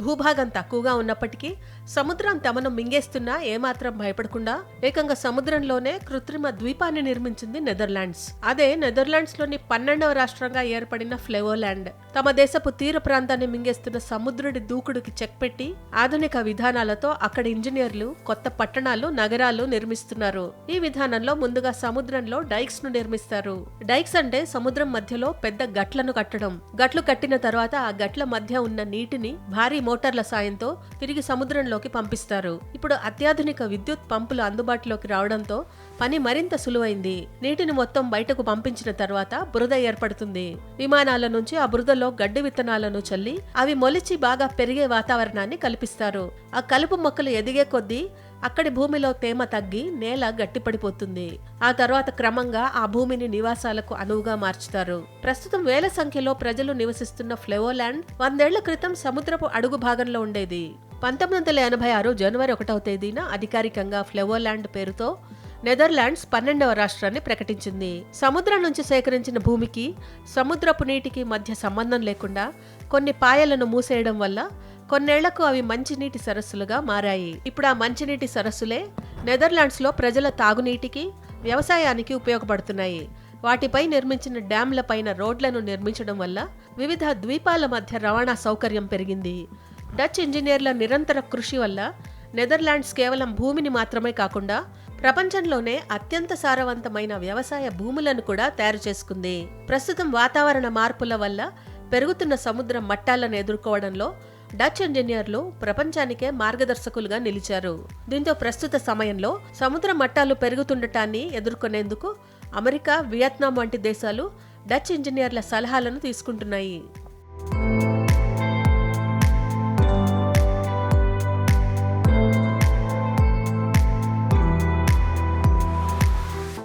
భూభాగం తక్కువగా ఉన్నప్పటికీ సముద్రం తమను మింగేస్తున్నా ఏమాత్రం భయపడకుండా ఏకంగా సముద్రంలోనే కృత్రిమ ద్వీపాన్ని నిర్మించింది నెదర్లాండ్స్. అదే నెదర్లాండ్స్ లోని 12వ రాష్ట్రంగా ఏర్పడిన ఫ్లెవోలాండ్. తమ దేశపు తీర ప్రాంతాన్ని మింగేస్తున్న సముద్రుడి దూకుడుకి చెక్ పెట్టి ఆధునిక విధానాలతో అక్కడి ఇంజనీర్లు కొత్త పట్టణాలు, నగరాలు నిర్మిస్తున్నారు. ఈ విధానంలో ముందుగా సముద్రంలో డైక్స్ ను నిర్మిస్తారు. డైక్స్ అంటే సముద్రం మధ్యలో పెద్ద గట్లను కట్టడం. గట్లు కట్టిన తర్వాత ఆ గట్ల మధ్య ఉన్న నీటిని భారీ మోటార్ల సాయంతో తిరిగి సముద్రంలోకి పంపిస్తారు. ఇప్పుడు అత్యాధునిక విద్యుత్ పంపులు అందుబాటులోకి రావడంతో పని మరింత సులువైంది. నీటిని మొత్తం బయటకు పంపించిన తర్వాత బురద ఏర్పడుతుంది. విమానాల నుంచి ఆ బురదలో గడ్డి విత్తనాలను చల్లి అవి మొలిచి బాగా పెరిగే వాతావరణాన్ని కల్పిస్తారు. ఆ కలుపు మొక్కలు ఎదిగే కొద్దీ అక్కడి భూమిలో తేమ తగ్గి నేల గట్టిపడిపోతుంది. ఆ తర్వాత క్రమంగా ఆ భూమిని నివాసాలకు అనువుగా మార్చుతారు. ప్రస్తుతం వేల సంఖ్యలో ప్రజలు నివసిస్తున్న ఫ్లెవోలాండ్ 100 ఏళ్ల క్రితం సముద్రపు అడుగు భాగంలో ఉండేది. 1986 జనవరి 1వ తేదీన అధికారికంగా ఫ్లెవోలాండ్ పేరుతో నెదర్లాండ్స్ 12వ రాష్ట్రాన్ని ప్రకటించింది. సముద్రం నుంచి సేకరించిన భూమికి సముద్రపు నీటికి మధ్య సంబంధం లేకుండా కొన్ని పాయలను మూసేయడం వల్ల కొన్నేళ్లకు అవి మంచినీటి సరస్సులుగా మారాయి. ఇప్పుడు ఆ మంచినీటి సరస్సులే నెదర్లాండ్స్ లో ప్రజల తాగునీటికి, వ్యవసాయానికి ఉపయోగపడుతున్నాయి. వాటిపై నిర్మించిన డ్యాంల పైన రోడ్లను నిర్మించడం వల్ల వివిధ ద్వీపాల మధ్య రవాణా సౌకర్యం పెరిగింది. డచ్ ఇంజనీర్ల నిరంతర కృషి వల్ల నెదర్లాండ్స్ కేవలం భూమిని మాత్రమే కాకుండా ప్రపంచంలోనే అత్యంత సారవంతమైన వ్యవసాయ భూములను కూడా తయారు చేసుకుంది. ప్రస్తుతం వాతావరణ మార్పుల వల్ల పెరుగుతున్న సముద్ర మట్టాలను ఎదుర్కోవడంలో డచ్ ఇంజనీర్లు ప్రపంచానికే మార్గదర్శకులుగా నిలిచారు. దీంతో ప్రస్తుత సమయంలో సముద్ర మట్టాలు పెరుగుతుండటాన్ని ఎదుర్కొనేందుకు అమెరికా, వియత్నాం వంటి దేశాలు డచ్ ఇంజనీర్ల సలహాలను తీసుకుంటున్నాయి.